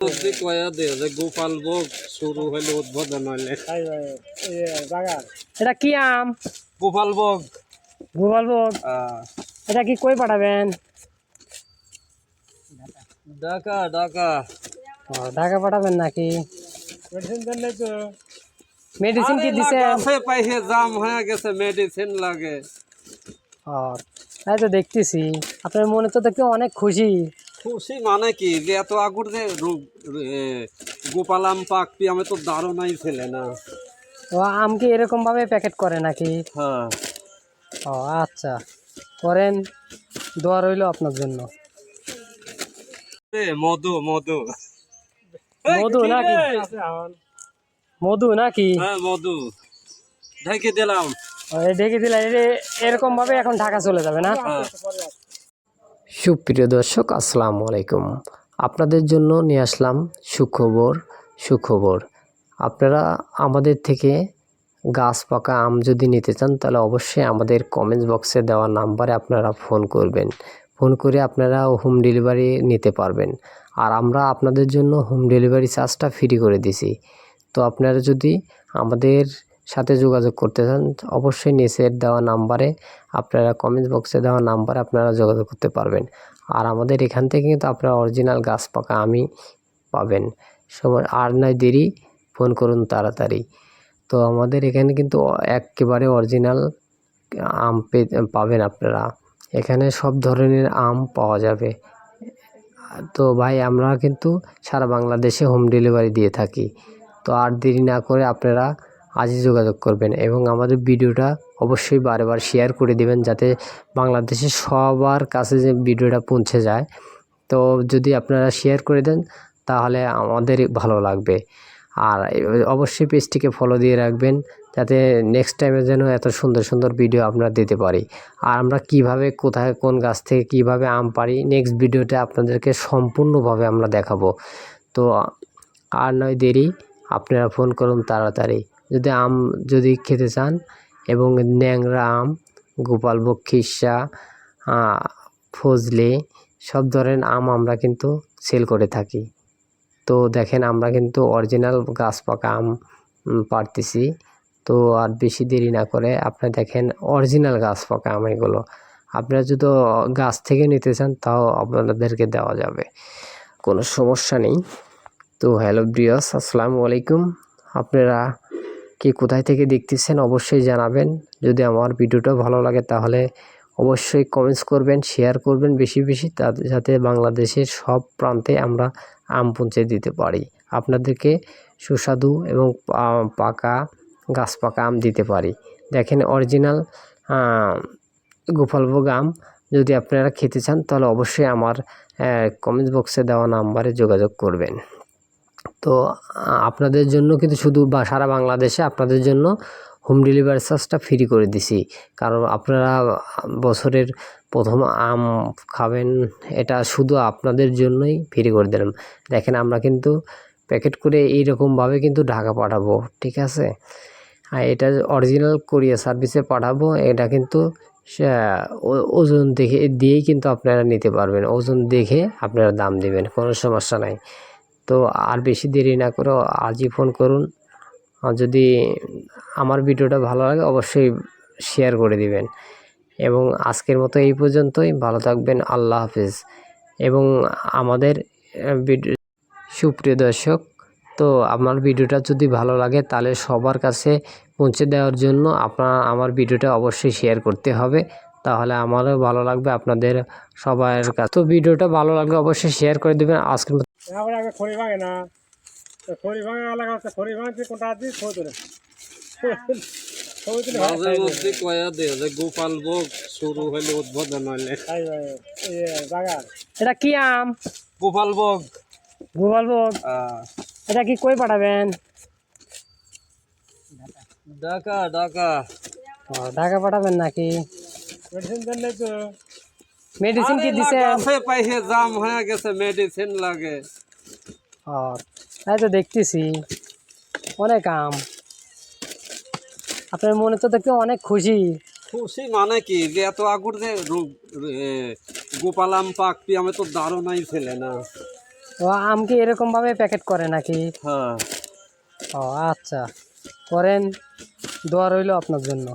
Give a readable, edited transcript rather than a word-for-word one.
যদি কয়া দে যে গোপাল ভোগ শুরু হইলে উদ্বোধন হইলে এটা কি আম? গোপাল ভোগ গোপালভোগ। এটা কি কই পাঠাবেন? ঢাকা ঢাকা ও, ঢাকা পাঠাবেন নাকি? মেডিসিন কি দিছেন? আছে পাইছে জাম হয়ে গেছে মেডিসিন লাগে। ও, তাই তো দেখতেছি আপনার মনে তো দেখতে অনেক খুশি। খুশি মানে কি যে এত আগুর যে গোপাল আম পাকবি আমি তো ধারণাই ছিলে না। ও, আম কি এরকম ভাবে প্যাকেট করে নাকি? হ্যাঁ ও আচ্ছা, করেন, দোয়া রইল আপনার জন্য। মধু মধু মধু নাকি? মধু নাকি? হ্যাঁ মধু ঢেকে দিলাম। ঢেকে দিলে এরকম ভাবে এখন ঢাকা চলে যাবে না? হ্যাঁ। সুপ্রিয় দর্শক, আসসালামু আলাইকুম। আপনাদের জন্য নিয়ে আসলাম সুখবর। আপনারা আমাদের থেকে গাছ পাকা আম যদি নিতে চান তাহলে অবশ্যই আমাদের কমেন্টস বক্সে দেওয়া নাম্বারে আপনারা ফোন করবেন। ফোন করে আপনারা হোম ডেলিভারি নিতে পারবেন। আর আমরা আপনাদের জন্য হোম ডেলিভারি চার্জটা ফ্রি করে দিছি। তো আপনারা যদি আমাদের সাথে যোগাযোগ করতে চান অবশ্যই নিচের দেওয়া নাম্বারে আপনারা কমেন্টস বক্সে দেওয়া নাম্বারে আপনারা যোগাযোগ করতে পারবেন। আর আমাদের এখান থেকে কিন্তু আপনারা অরিজিনাল গাছ পাকা আমই পাবেন। সময় আর নয় দেরি, ফোন করুন তাড়াতাড়ি। তো আমাদের এখানে কিন্তু একেবারে অরিজিনাল আম পাবেন আপনারা। এখানে সব ধরনের আম পাওয়া যাবে। তো ভাই, আমরা কিন্তু সারা বাংলাদেশে হোম ডেলিভারি দিয়ে থাকি। তো আর দেরি না করে আপনারা আজই যোগাযোগ করবেন এবং আমাদের ভিডিওটা অবশ্যই বারবার শেয়ার করে দিবেন যাতে বাংলাদেশের সবার কাছে যে ভিডিওটা পৌঁছে যায়। তো যদি আপনারা শেয়ার করে দেন তাহলে আমাদের ভালো লাগবে। আর অবশ্যই পেজটিকে ফলো দিয়ে রাখবেন যাতে নেক্সট টাইমে যেন এত সুন্দর সুন্দর ভিডিও আপনারা দিতে পারি। আর আমরা কিভাবে, কোথায়, কোন গাছ থেকে কিভাবে আম পারি নেক্সট ভিডিওতে আপনাদেরকে সম্পূর্ণভাবে আমরা দেখাবো। তো আর নয় দেরি, আপনারা ফোন করুন তাড়াতাড়ি যদি খেতে চান। এবং ন্যাংরা আম, গোপালভোগ, খিরসা, ফজলি সব ধরনের আম আমরা কিন্তু সেল করে থাকি। তো দেখেন আমরা কিন্তু অরিজিনাল গাছ পাকা আম পাড়তেছি। তো আর বেশি দেরি না করে আপনারা দেখেন অরিজিনাল গাছ পাকা আম এগুলো। আপনারা যদি গাছ থেকে নিতে চান তাও আপনাদেরকে দেওয়া যাবে, কোনো সমস্যা নেই। তো হ্যালো ভিউয়ার্স, আসসালামু আলাইকুম। আপনারা কে কোথায় থেকে দেখতেছেন অবশ্যই জানাবেন। যদি আমার ভিডিওটা ভালো লাগে তাহলে অবশ্যই কমেন্টস করবেন, শেয়ার করবেন বেশি বেশি, যাতে বাংলাদেশের সব প্রান্তে আমরা আম পৌঁছে দিতে পারি, আপনাদেরকে সুস্বাদু এবং পাকা গাছ পাকা আম দিতে পারি। দেখেন অরিজিনাল গোপালভোগ আম যদি আপনারা খেতে চান তাহলে অবশ্যই আমার কমেন্টস বক্সে দেওয়া নাম্বারে যোগাযোগ করবেন। তো আপনাদের জন্য কিন্তু শুধু সারা বাংলাদেশে আপনাদের জন্য হোম ডেলিভারি চার্জটা ফ্রি করে দিছি। কারণ আপনারা বছরের প্রথম আম খাবেন, এটা শুধু আপনাদের জন্যই ফ্রি করে দিলাম। দেখেন আমরা কিন্তু প্যাকেট করে এইরকমভাবে কিন্তু ঢাকা পাঠাবো, ঠিক আছে? আর এটা অরিজিনাল কোরিয়ার সার্ভিসে পাঠাবো। এটা কিন্তু ওজন দিয়েই কিন্তু আপনারা নিতে পারবেন। ওজন দেখে আপনারা দাম দিবেন, কোনো সমস্যা নাই। তো আর বেশি দেরি না করে আজই ফোন করুন। যদি আমার ভিডিওটা ভালো লাগে অবশ্যই শেয়ার করে দিবেন। এবং আজকের মতো এই পর্যন্তই, ভালো থাকবেন, আল্লাহ হাফেজ। এবং আমাদের ভিডিও, সুপ্রিয় দর্শক, তো আমার ভিডিওটা যদি ভালো লাগে তাহলে সবার কাছে পৌঁছে দেওয়ার জন্য আমার ভিডিওটা অবশ্যই শেয়ার করতে হবে, তাহলে আমারও ভালো লাগবে, আপনাদের সবার কাছে। তো ভিডিওটা ভালো লাগলে অবশ্যই শেয়ার করে দেবেন। আজকের মতো খড়ি ভাঙে না, খড়ি ভাঙা এলাকা হচ্ছে, খড়ি ভাঙছে কোনটা দিয়ে মাঝে মধ্যে কয়া দে যে গোপাল ভোগ শুরু হইলে উদ্বোধন হইলে এটা কি আম? গোপাল ভোগ। গোপালভোগ। এটা কি কই পাঠাবেন? ঢাকা ঢাকা ও, ঢাকা পাঠাবেন নাকি? মেডিসিন কি দিছেন? আছে পাইছে জাম হয়ে গেছে মেডিসিন লাগে। ও, তাই তো দেখতেছি অনেক আম। আপনার মনে তো দেখতে অনেক খুশি। খুশি মানে কি যে এত আগুর যে গোপাল আম পাকবি আমি তো ধারণাই ছিলে না। ও, ও আম কি এরকমভাবে প্যাকেট করে নাকি? হ্যাঁ। ও আচ্ছা, করেন, দোয়া রইল আপনার জন্য।